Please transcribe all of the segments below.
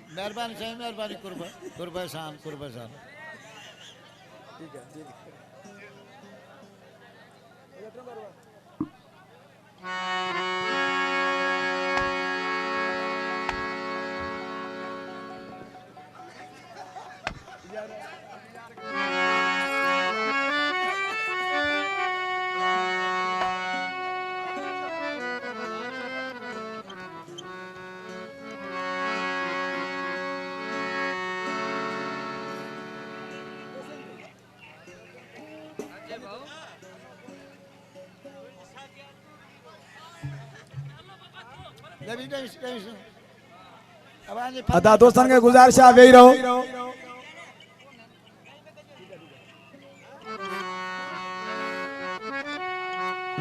मेहरबानी साईं मेहरबानी कुर्बान ठीक है जी अदा दोस्तन के गुजारिश आहे वेही रहो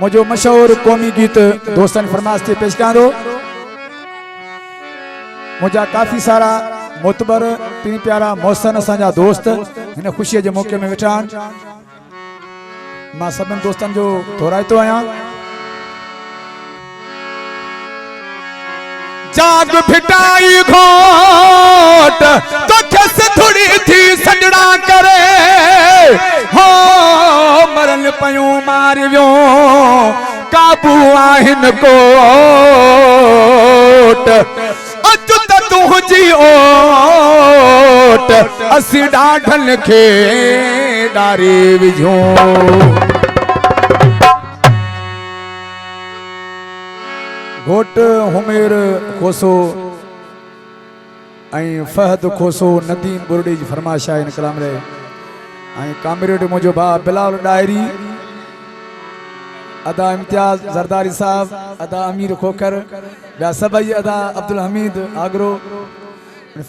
मुझो मशहूर कौमी गीत दोस्तन फरमाइश ते पेश कयां थो मुझा काफ़ी सारा मोतबर पिन प्यारा मौसन असांजा दोस्त इन खुशी के मौके में वेठा आहिनि मां सभिनी दोस्तन जो दोहराइतो आहियां जाग फिटाई घोट तो खस थोड़ी थी सजड़ा करे हो मरन पयूं मारियो काबू आहिन कोट अज त तुंहिंजी ओट असी ॾाढन खे ॾारे विझूं घोट हुमेर खोसो फहद खोसो नदीम बुरडी जी फरमाइश आहे इन कलाम रे कामरेड मुझो भा बिलाल डायरी अदा इम्तियाज जरदारी साहब अदा अमीर खोकर ॿिया सभई अदा अब्दुल हमीद आगरो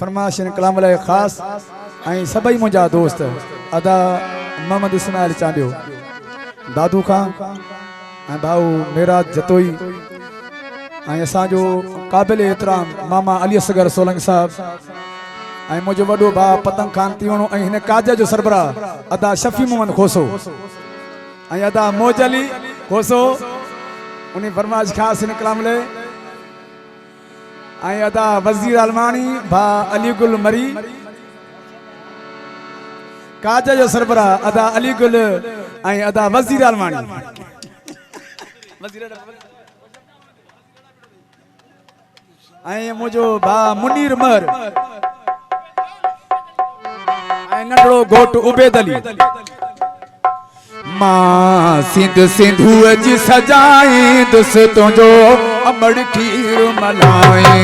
फरमाइश इन कलाम लाइ ख़ासि सभई मुंहिंजा दोस्त अदा मोहम्मद इस्माइल चांडियो दादू खां भाऊ मेराज जतोई असो काबिल एहतराम मामा अली असगर सोलंकी साहब मुझो वो भा पतंग खान तीवणो इन काज जो सरबराह अदा शफी मोहम्मद खोसो अदा मौज अली खोसो उन फरमाइश खास इन कलाम ले अदा वजीर अलमानी भा अली गुल मरी काज जो सरबराह अदा अली गुल अदा वजीर अलमानी मुझो भा मुनीर मर नंढड़ो घोट उबैद अली मां सिंध सिंधुअ जी सजाई दुस तुंहिंजो अमड़ खीर मल्हाई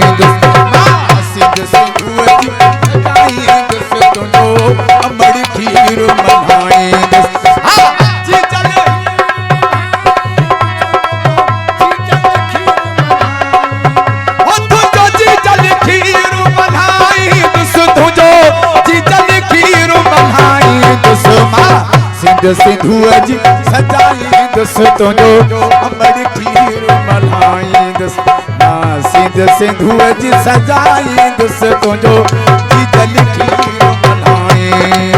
मां सिंध सिंधुअ जी सजाई दुस तुंहिंजो अमड़ खीर मल्हाई सिंधुअ जी सजाई दुस तुंहिंजो अमड़ खीर मल्हाई सिंधुअ जी सजाई दुस तुंहिंजो जीजल खीर मल्हाई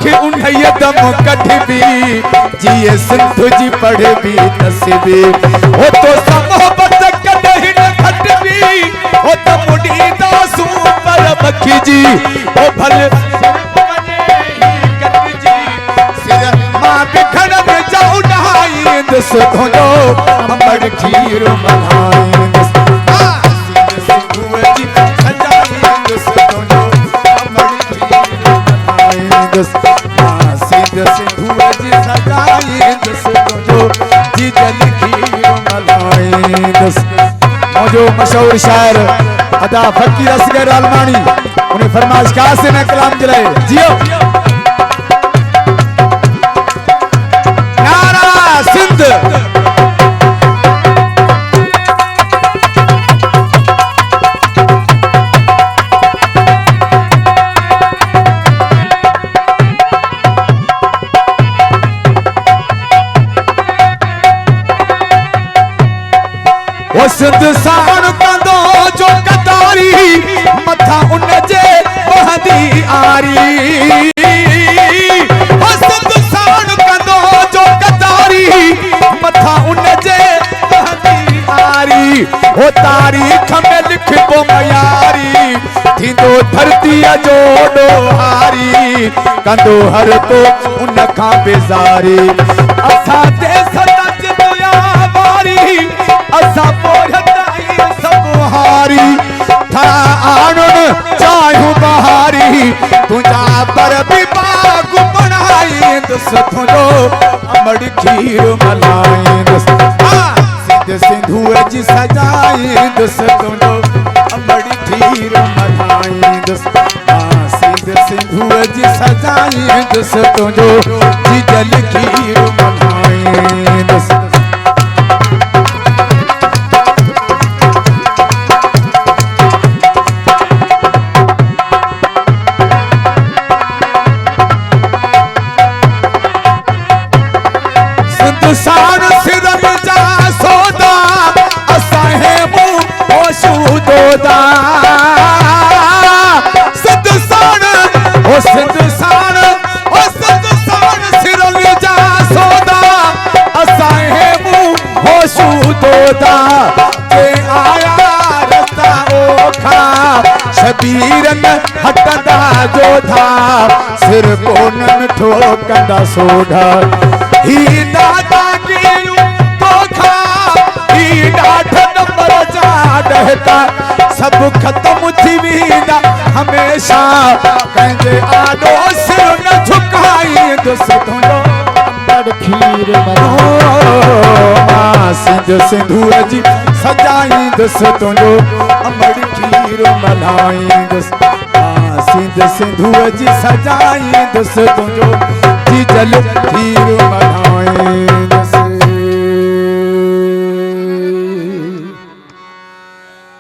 अख उन्हें दम कढ़बी जिए सिंध जी पढ़बी नसीबी हो तो मोहब्बत कदहिं न घटबी हो तो मुड़ी दासू पर बखी जी हो भल सिर मां बिखड़ में जाऊं नहाई दस तुंहिंजो अमड़ खीर मल्हाई सिंध सिंधुअ जी सजाई दस तुंहिंजो अमड़ खीर मल्हाईंदुसि मुझो मशहूर शायर अदा फकीर असगर अलमानी उन्हें फरमाइश खास न कलाम जलाए जियो नारा सिंध सिंध साण कंदो जो कतारी मथा उन जे बहदी आरी सिंध साण कंदो जो कतारी मथा उन जे बहदी आरी हो तारीख़ में लिखबो मयारी थींदो धरतीअ जो ॾोहारी कंदो हर तो उन खां बेज़ारी असां देस तज दुया वारी असा पोरताई सब हारी था आणुन चाहूं बहारी तुझा पर भी बाग बनाईंदुस तुझो अमड़ खीर मल्हाईंदुस सिंध सिंधूअ जी सजाईंदुस तुझो अमड़ खीर मल्हाईंदुस सिंध सिंधूअ जी सजाईंदुस तुझो जीजल खीर मल्हाईंदुस साण सिरन जा सौदा असां हे मुंह होशू दोदा सिंध साण ओ सिंध साण ओ सिंध साण सिरन जा सौदा असां हे मुंह होशू दोदा के आया रस्ता ओखा शबीरन हटंदा जोधा सिर कोनन ठोकंदा सोढा ही दादा की तोखा ही डाठ नंबर जा डहका सब खत्म थी वेंदा हमेशा कंहिंजे आॾो सिर न झुकाईंदुसि तुंहिंजो अमड़ खीर सिंध सिंधूअ जी सजाईंदुसि तुंहिंजो अमड़ खीर मल्हाईंदुसि सिंध सिंधूअ जी सजाईंदुसि तुंहिंजो जीजल खीर